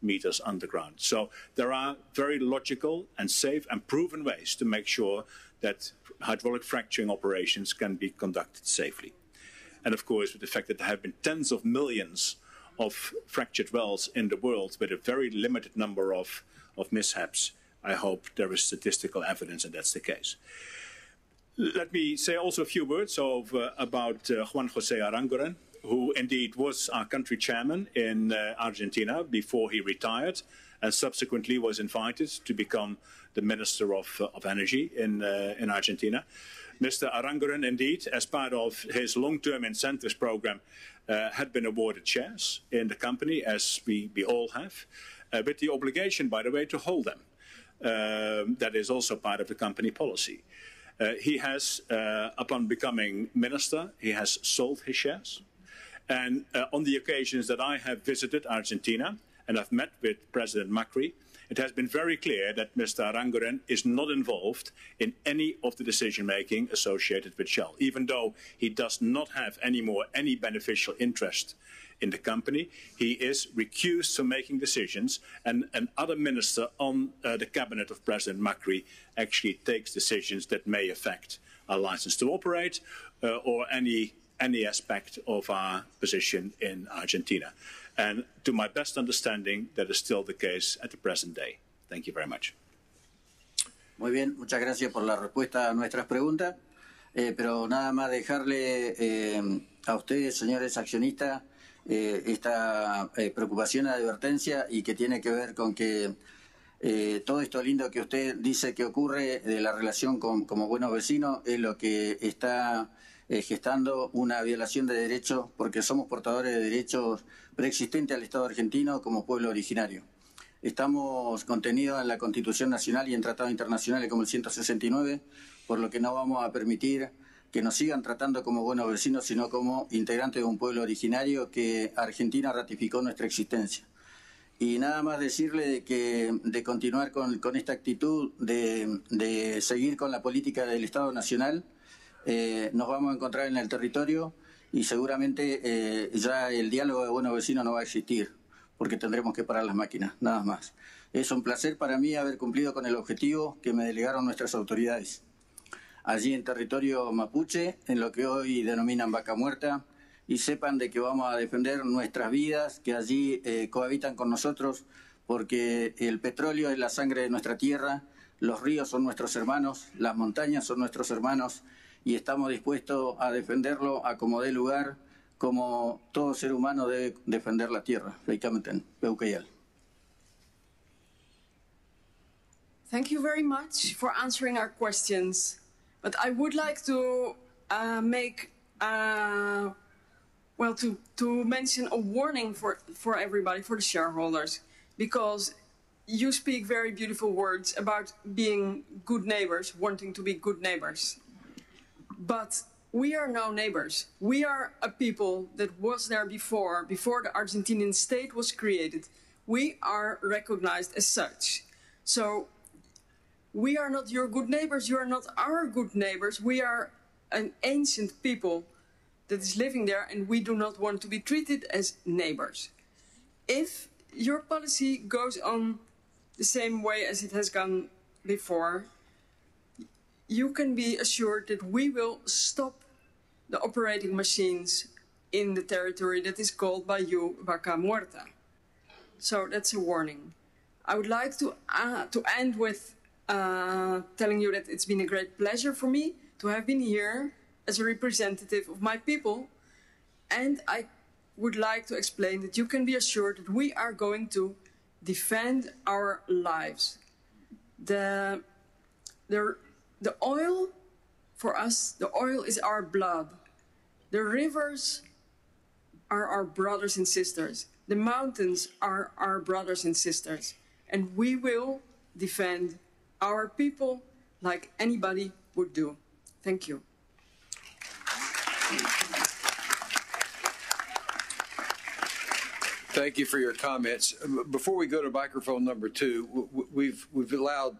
meters underground. So there are very logical and safe and proven ways to make sure that hydraulic fracturing operations can be conducted safely. And of course, with the fact that there have been tens of millions of fractured wells in the world with a very limited number of mishaps, I hope there is statistical evidence that that's the case. Let me say also a few words about Juan José Aranguren, who indeed was our country chairman in Argentina before he retired, and subsequently was invited to become the Minister of Energy in Argentina. Mr. Aranguren, indeed, as part of his long-term incentives program, had been awarded shares in the company, as we all have, with the obligation, by the way, to hold them. That is also part of the company policy. He has, upon becoming minister, he has sold his shares. And on the occasions that I have visited Argentina and I've met with President Macri, it has been very clear that Mr. Aranguren is not involved in any of the decision-making associated with Shell, even though he does not have anymore any beneficial interest in the company. He is recused from making decisions, and another minister on the cabinet of President Macri actually takes decisions that may affect our license to operate or any aspect of our position in Argentina. And to my best understanding, that is still the case at the present day. Thank you very much. Muy bien, muchas gracias por la respuesta a nuestras preguntas. Pero nada más dejarle a ustedes, señores accionistas, esta preocupación, advertencia, y que tiene que ver con que todo esto lindo que usted dice que ocurre de la relación como buenos vecinos es lo que está gestando una violación de derechos, porque somos portadores de derechos preexistentes al Estado argentino como pueblo originario. Estamos contenidos en la Constitución Nacional y en tratados internacionales como el 169, por lo que no vamos a permitir que nos sigan tratando como buenos vecinos, sino como integrantes de un pueblo originario que Argentina ratificó nuestra existencia. Y nada más decirle de continuar con esta actitud de seguir con la política del Estado Nacional. Nos vamos a encontrar en el territorio y seguramente ya el diálogo de buenos vecinos no va a existir, porque tendremos que parar las máquinas, nada más. Es un placer para mí haber cumplido con el objetivo que me delegaron nuestras autoridades. Allí en territorio mapuche, en lo que hoy denominan Vaca Muerta, y sepan de que vamos a defender nuestras vidas, que allí cohabitan con nosotros, porque el petróleo es la sangre de nuestra tierra, los ríos son nuestros hermanos, las montañas son nuestros hermanos, y estamos dispuestos a defenderlo a como dé lugar, como todo ser humano debe defender la tierra. Thank you very much for answering our questions. But I would like to to mention a warning for everybody, for the shareholders, because you speak very beautiful words about being good neighbors, wanting to be good neighbors. But we are now neighbors. We are a people that was there before the Argentinian state was created. We are recognized as such. So we are not your good neighbors. You are not our good neighbors. We are an ancient people that is living there, and we do not want to be treated as neighbors. If your policy goes on the same way as it has gone before, you can be assured that we will stop the operating machines in the territory that is called by you Vaca Muerta. So that's a warning. I would like to end with telling you that it's been a great pleasure for me to have been here as a representative of my people, and I would like to explain that you can be assured that we are going to defend our lives. The oil, for us, the oil is our blood. The rivers are our brothers and sisters. The mountains are our brothers and sisters. And we will defend our people like anybody would do. Thank you. Thank you for your comments. Before we go to microphone number 2, we've allowed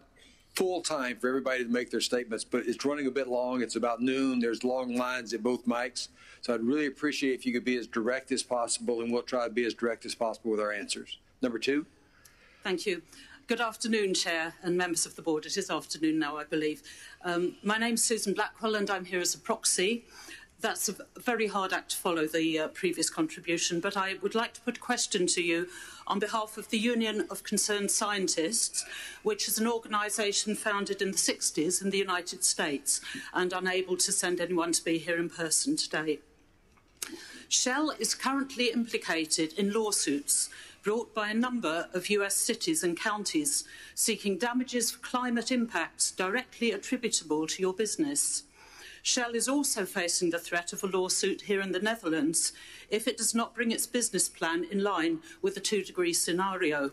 full time for everybody to make their statements, but it's running a bit long. It's about noon. There's long lines at both mics. So I'd really appreciate if you could be as direct as possible, and we'll try to be as direct as possible with our answers. Number 2. Thank you. Good afternoon, Chair and members of the board. It is afternoon now, I believe. My name's Susan Blackwell and I'm here as a proxy. That's a very hard act to follow, the previous contribution, but I would like to put a question to you on behalf of the Union of Concerned Scientists, which is an organisation founded in the 60s in the United States and unable to send anyone to be here in person today. Shell is currently implicated in lawsuits brought by a number of US cities and counties seeking damages for climate impacts directly attributable to your business. Shell is also facing the threat of a lawsuit here in the Netherlands if it does not bring its business plan in line with the 2-degree scenario.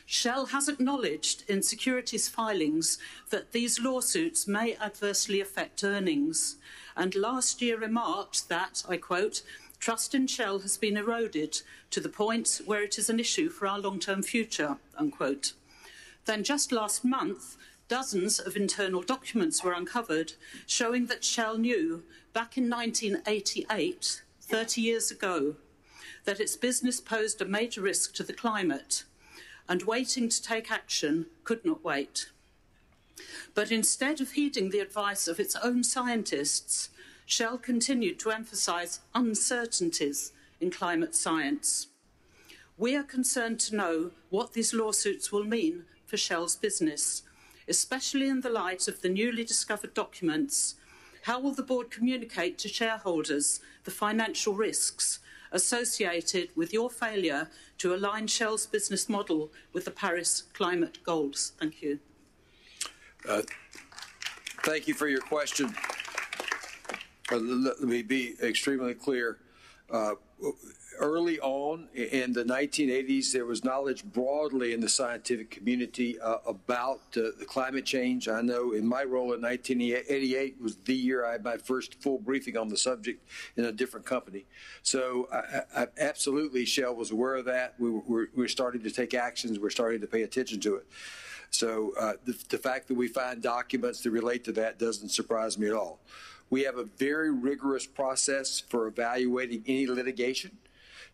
Shell has acknowledged in securities filings that these lawsuits may adversely affect earnings, and last year remarked that, I quote, "Trust in Shell has been eroded to the point where it is an issue for our long-term future," unquote. Then just last month, dozens of internal documents were uncovered showing that Shell knew back in 1988, 30 years ago, that its business posed a major risk to the climate, and waiting to take action could not wait. But instead of heeding the advice of its own scientists, Shell continued to emphasise uncertainties in climate science. We are concerned to know what these lawsuits will mean for Shell's business, especially in the light of the newly discovered documents. How will the board communicate to shareholders the financial risks associated with your failure to align Shell's business model with the Paris climate goals? Thank you. Thank you for your question. Let me be extremely clear. Early on in the 1980s, there was knowledge broadly in the scientific community about the climate change. I know in my role in 1988 was the year I had my first full briefing on the subject in a different company. So absolutely, Shell was aware of that. We're starting to take actions. We're starting to pay attention to it. So the fact that we find documents that relate to that doesn't surprise me at all. We have a very rigorous process for evaluating any litigation.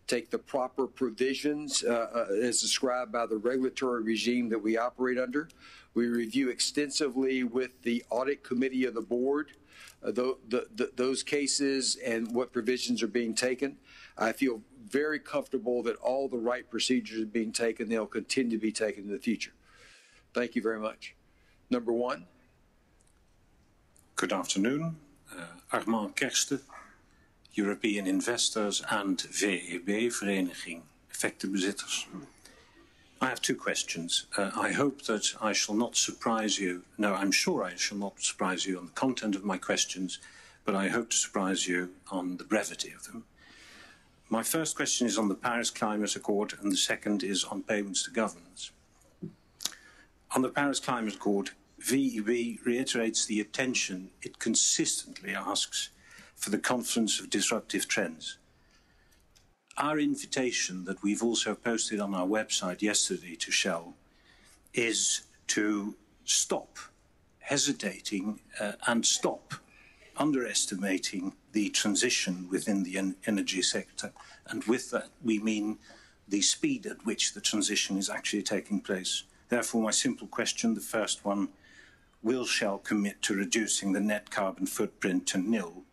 Take the proper provisions as described by the regulatory regime that we operate under. We review extensively with the audit committee of the board those cases and what provisions are being taken. I feel very comfortable that all the right procedures are being taken. They'll continue to be taken in the future. Thank you very much. Number one. Good afternoon. Armand Kersten, European Investors and VEB, Vereniging Effectenbezitters. I have two questions. I hope that I shall not surprise you. No, I'm sure I shall not surprise you on the content of my questions, but I hope to surprise you on the brevity of them. My first question is on the Paris Climate Accord, and the second is on payments to governments. On the Paris Climate Accord, VEB reiterates the attention it consistently asks for the confluence of disruptive trends. Our invitation that we've also posted on our website yesterday to Shell is to stop hesitating and stop underestimating the transition within the energy sector. And with that, we mean the speed at which the transition is actually taking place. Therefore, my simple question, the first one, will Shell commit to reducing the net carbon footprint to nil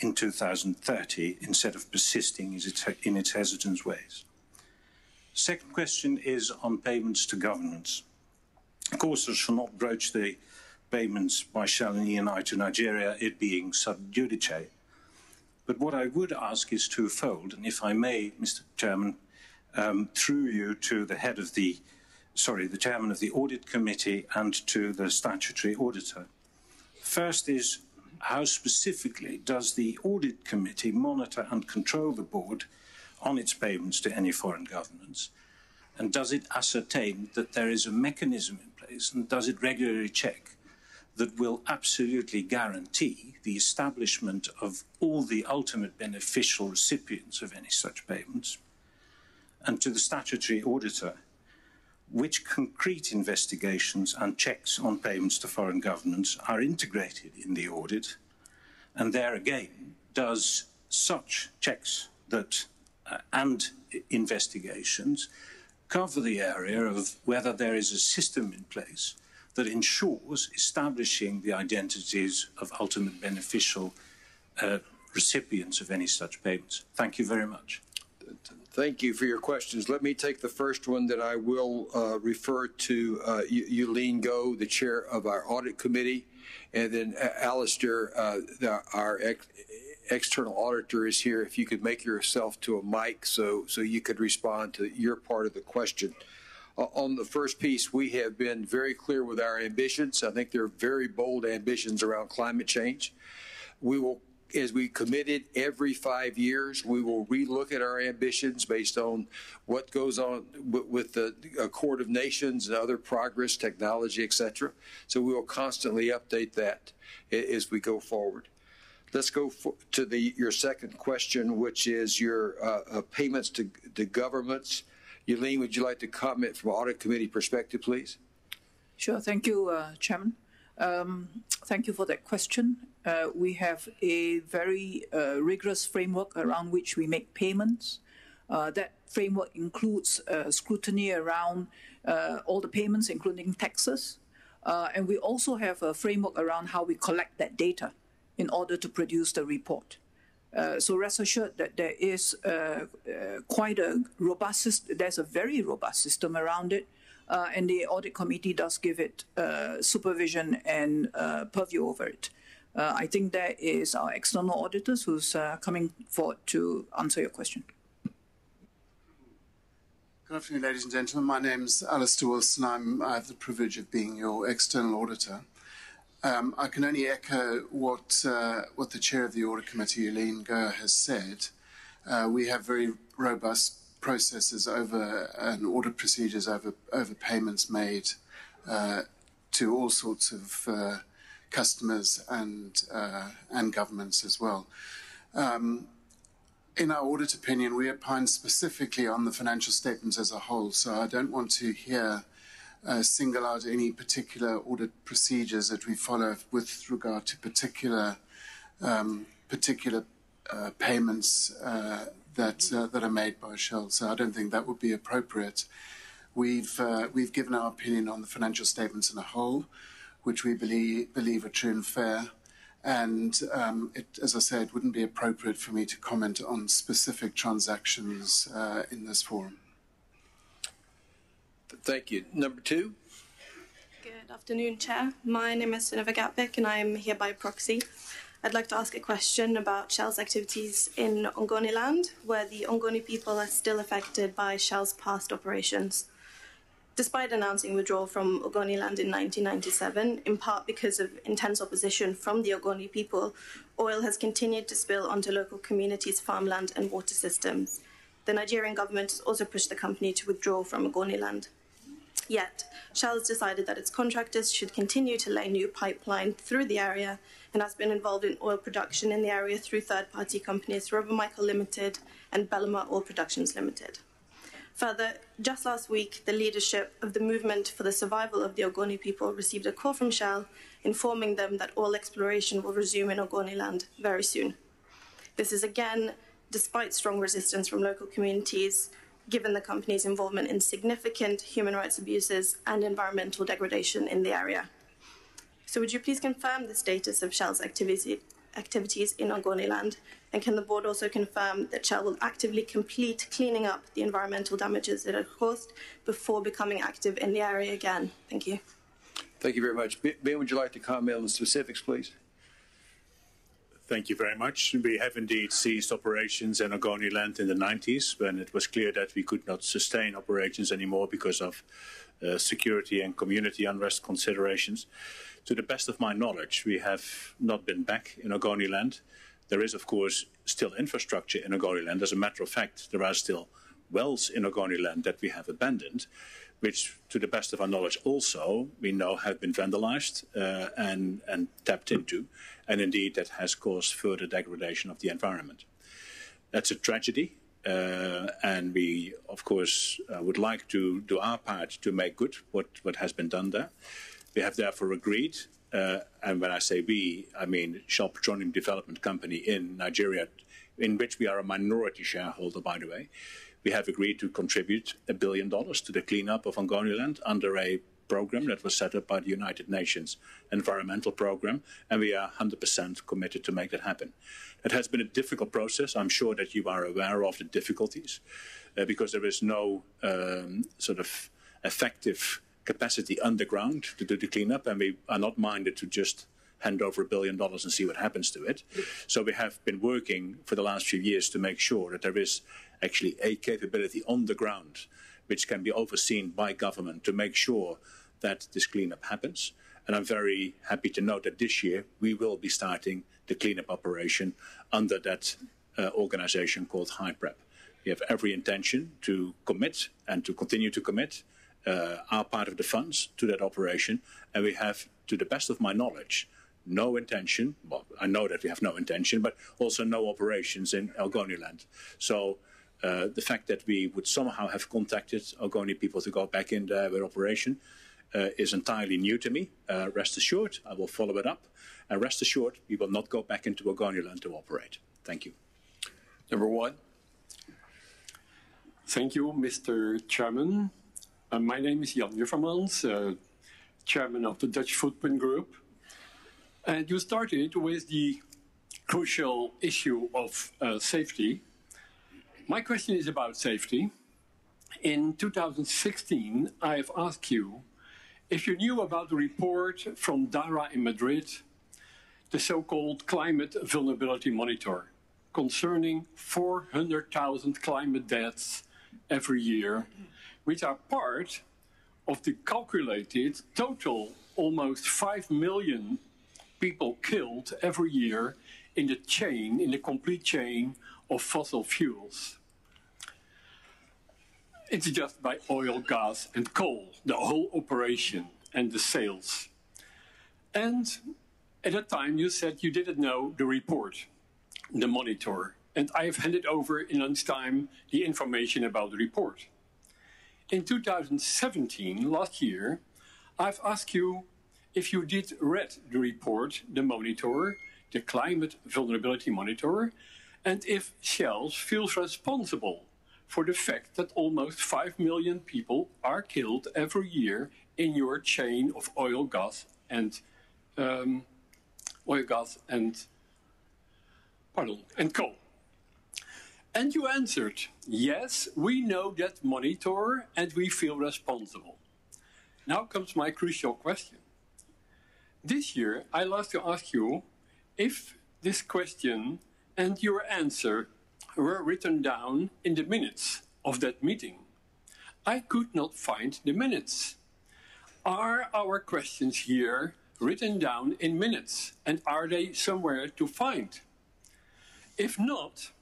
in 2030 instead of persisting in its hesitant ways? Second question is on payments to governments. Of course, I shall not broach the payments by Shell and Eni to Nigeria, it being sub judice. But what I would ask is twofold, and if I may, Mr. Chairman, through you to the head of the chairman of the audit committee and to the statutory auditor. First is, how specifically does the audit committee monitor and control the board on its payments to any foreign governments? And does it ascertain that there is a mechanism in place, and does it regularly check that will absolutely guarantee the establishment of all the ultimate beneficial recipients of any such payments? And to the statutory auditor, which concrete investigations and checks on payments to foreign governments are integrated in the audit? And there again, does such checks and investigations cover the area of whether there is a system in place that ensures establishing the identities of ultimate beneficial recipients of any such payments. Thank you very much. Thank you for your questions. Let me take the first one that I will refer to Yulene Go, the chair of our audit committee, and then Alistair, our external auditor, is here. If you could make yourself to a mic so you could respond to your part of the question. On the first piece, we have been very clear with our ambitions. I think they're very bold ambitions around climate change. We will, as we committed, every 5 years, we will relook at our ambitions based on what goes on with the Accord of Nations and other progress, technology, etc. So we will constantly update that as we go forward. Let's go to your second question, which is your payments to governments. Yulene, would you like to comment from an audit committee perspective, please? Sure. Thank you, Chairman. Thank you for that question. We have a very rigorous framework around which we make payments. That framework includes scrutiny around all the payments, including taxes. And we also have a framework around how we collect that data in order to produce the report. So rest assured that there is quite a robust, there's a very robust system around it, and the audit committee does give it supervision and purview over it. I think that is our external auditors who's coming forward to answer your question. Good afternoon, ladies and gentlemen. My name's Alistair Wilson. I have the privilege of being your external auditor. I can only echo what the chair of the audit committee, Yulene Go, has said. We have very robust processes over and audit procedures over payments made to all sorts of customers and governments as well. In our audit opinion, we opine specifically on the financial statements as a whole, so I don't want to hear single out any particular audit procedures that we follow with regard to particular payments that are made by Shell. So I don't think that would be appropriate. We've given our opinion on the financial statements in a whole, which we believe are true and fair. And as I said, it wouldn't be appropriate for me to comment on specific transactions in this forum. Thank you. Number two. Good afternoon, Chair. My name is Suneva Gatvik, and I am here by proxy. I'd like to ask a question about Shell's activities in Ogoniland, where the Ogoni people are still affected by Shell's past operations. Despite announcing withdrawal from Ogoniland in 1997, in part because of intense opposition from the Ogoni people, oil has continued to spill onto local communities' farmland and water systems. The Nigerian government has also pushed the company to withdraw from Ogoniland. Yet, Shell has decided that its contractors should continue to lay new pipeline through the area and has been involved in oil production in the area through third-party companies Robert Michael Limited and Bellamar Oil Productions Limited. Further, just last week, the leadership of the Movement for the Survival of the Ogoni People received a call from Shell informing them that oil exploration will resume in Ogoniland very soon. This is again despite strong resistance from local communities, given the company's involvement in significant human rights abuses and environmental degradation in the area. So would you please confirm the status of Shell's activities in Ogoniland, and can the board also confirm that Shell will actively complete cleaning up the environmental damages it had caused before becoming active in the area again? Thank you. Thank you very much. Ben, would you like to comment on the specifics, please? Thank you very much. We have indeed ceased operations in Ogoniland in the 90s when it was clear that we could not sustain operations anymore because of security and community unrest considerations. To the best of my knowledge, we have not been back in Ogoniland. There is, of course, still infrastructure in Ogoniland. As a matter of fact, there are still wells in Ogoniland that we have abandoned, which, to the best of our knowledge also, we know have been vandalized and tapped into. And indeed, that has caused further degradation of the environment. That's a tragedy. And we, of course, would like to do our part to make good what has been done there. We have therefore agreed, and when I say we, I mean Shell Petroleum Development Company in Nigeria, in which we are a minority shareholder, by the way. we have agreed to contribute $1 billion to the cleanup of Ongoniland under a program that was set up by the United Nations Environmental Program, and we are 100% committed to make that happen. It has been a difficult process. I'm sure that you are aware of the difficulties because there is no sort of effective capacity underground to do the cleanup, and we are not minded to just hand over $1 billion and see what happens to it. So we have been working for the last few years to make sure that there is actually a capability on the ground which can be overseen by government to make sure that this cleanup happens. And I'm very happy to note that this year we will be starting the cleanup operation under that organization called HYPREP. We have every intention to commit and to continue to commit our part of the funds to that operation, and we have, to the best of my knowledge, no intention, well, I know that we have no intention, but also no operations in Ongoniland. So the fact that we would somehow have contacted Ogoni people to go back in there with operation is entirely new to me. Rest assured, I will follow it up. And rest assured, we will not go back into Ogoniland to operate. Thank you. Number one. Thank you, Mr. Chairman. My name is Jan Juffermans, Chairman of the Dutch Footprint Group. And you started with the crucial issue of safety. My question is about safety. In 2016, I have asked you if you knew about the report from DARA in Madrid, the so-called Climate Vulnerability Monitor, concerning 400,000 climate deaths every year, which are part of the calculated total almost 5 million people killed every year in the chain, in the complete chain of fossil fuels. It's just by oil, gas and coal, the whole operation and the sales. And at that time you said you didn't know the report, the monitor, and I have handed over in lunchtime the information about the report. In 2017, last year, I've asked you if you did read the report, the monitor, the Climate Vulnerability Monitor, and if Shell feels responsible for the fact that almost 5 million people are killed every year in your chain of oil, gas, and coal. And you answered, yes, we know that monitor and we feel responsible. Now comes my crucial question. This year, I'd like to ask you if this question and your answer were written down in the minutes of that meeting. I could not find the minutes. Are our questions here written down in minutes, and are they somewhere to find? If not,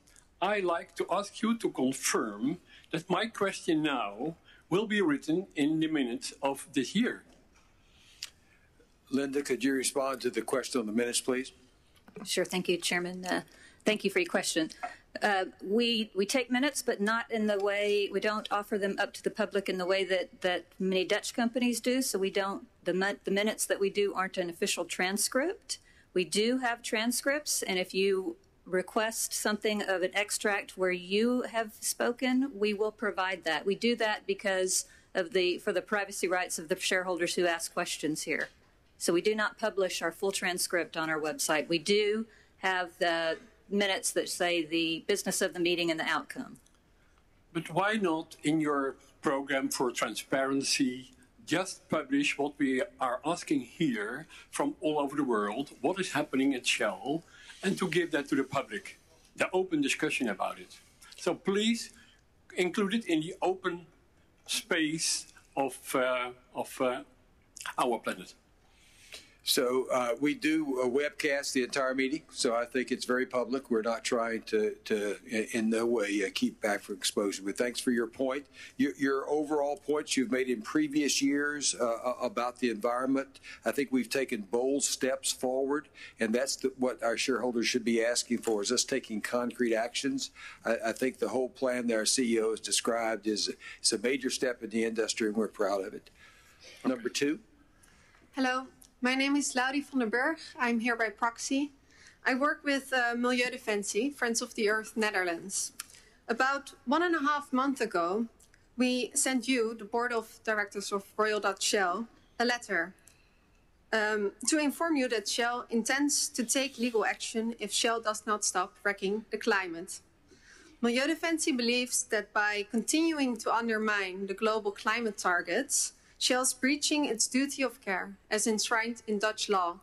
I'd like to ask you to confirm that my question now will be written in the minutes of this year. Linda, could you respond to the question on the minutes, please? Sure. Thank you, Chairman. Thank you for your question. We take minutes, but not in the way, we don't offer them up to the public in the way that many Dutch companies do. So we don't, the minutes that we do aren't an official transcript. We do have transcripts, and if you request something of an extract where you have spoken, we will provide that. We do that because of for the privacy rights of the shareholders who ask questions here. So we do not publish our full transcript on our website. We do have the minutes that say the business of the meeting and the outcome. But why not in your program for transparency just publish what we are asking here from all over the world, what is happening at Shell, and to give that to the public, the open discussion about it. So please include it in the open space of our planet. So we do a webcast the entire meeting, so I think it's very public. We're not trying to in no way keep back from exposure. But thanks for your point. Your overall points you've made in previous years about the environment, I think we've taken bold steps forward, and that's what our shareholders should be asking for, is us taking concrete actions. I think the whole plan that our CEO has described is a major step in the industry, and we're proud of it. Number two. Hello. My name is Laurie van den Berg. I'm here by proxy. I work with milieudefensie, Friends of the Earth Netherlands. About 1.5 months ago, we sent you, the board of directors of Royal Dutch Shell, a letter to inform you that Shell intends to take legal action if Shell does not stop wrecking the climate. Milieudefensie believes that by continuing to undermine the global climate targets, Shell is breaching its duty of care as enshrined in Dutch law.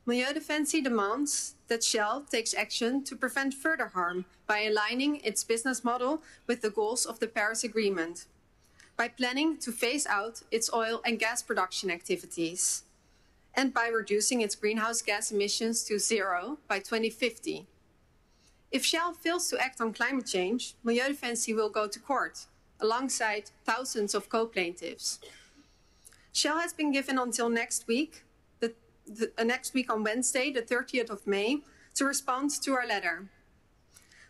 Milieudefensie demands that Shell takes action to prevent further harm by aligning its business model with the goals of the Paris Agreement, by planning to phase out its oil and gas production activities, and by reducing its greenhouse gas emissions to 0 by 2050. If Shell fails to act on climate change, Milieudefensie will go to court, alongside thousands of co-plaintiffs. Shell has been given until next week on Wednesday, the 30th of May, to respond to our letter.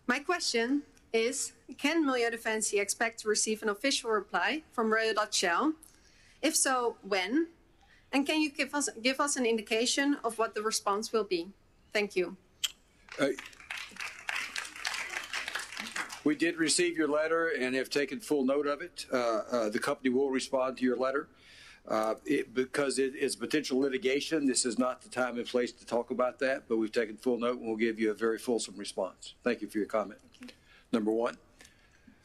My question is, can Milieudefensie expect to receive an official reply from Royal Dutch Shell? If so, when? And can you give us an indication of what the response will be? Thank you. We did receive your letter and have taken full note of it. The company will respond to your letter. Because it is potential litigation, this is not the time and place to talk about that, but we've taken full note and we'll give you a very fulsome response. Thank you for your comment. Number one.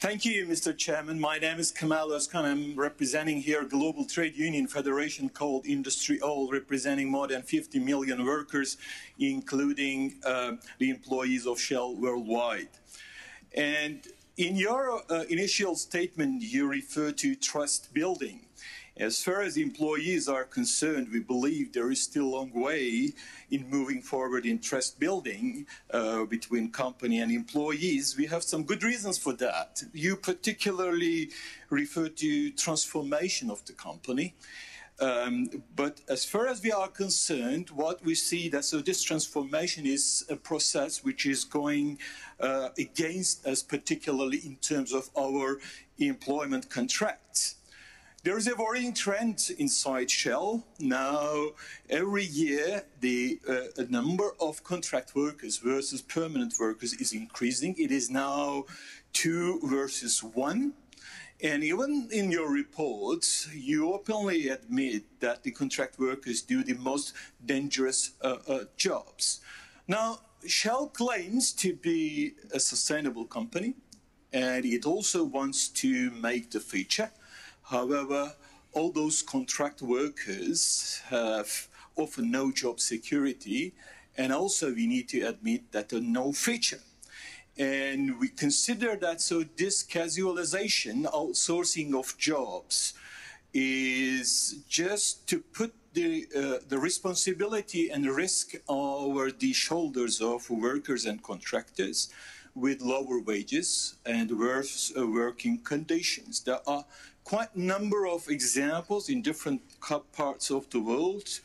Thank you, Mr. Chairman. My name is Kamal Özkan. I'm representing here a global trade union federation called Industry All, representing more than 50 million workers, including the employees of Shell worldwide. And in your initial statement, you refer to trust building. As far as employees are concerned, we believe there is still a long way in moving forward in trust building between company and employees. We have some good reasons for that. You particularly refer to transformation of the company. But as far as we are concerned, what we see that this transformation is a process which is going against us, particularly in terms of our employment contracts. There is a worrying trend inside Shell. Now, every year, the number of contract workers versus permanent workers is increasing. It is now 2 versus 1. And even in your reports, you openly admit that the contract workers do the most dangerous jobs. Now, Shell claims to be a sustainable company, and it also wants to make the future. However, all those contract workers have often no job security, and also we need to admit that there are no future. And we consider that this casualization, outsourcing of jobs, is just to put the responsibility and risk over the shoulders of workers and contractors with lower wages and worse working conditions. There are quite a number of examples in different parts of the world,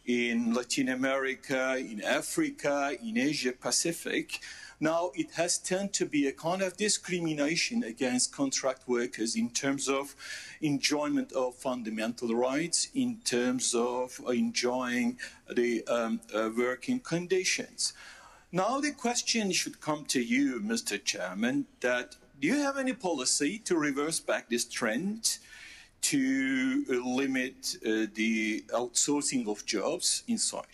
in Latin America, in Africa, in Asia Pacific. Now, it has tended to be a kind of discrimination against contract workers in terms of enjoyment of fundamental rights, in terms of enjoying the working conditions. Now, the question should come to you, Mr. Chairman, that do you have any policy to reverse back this trend, to limit the outsourcing of jobs inside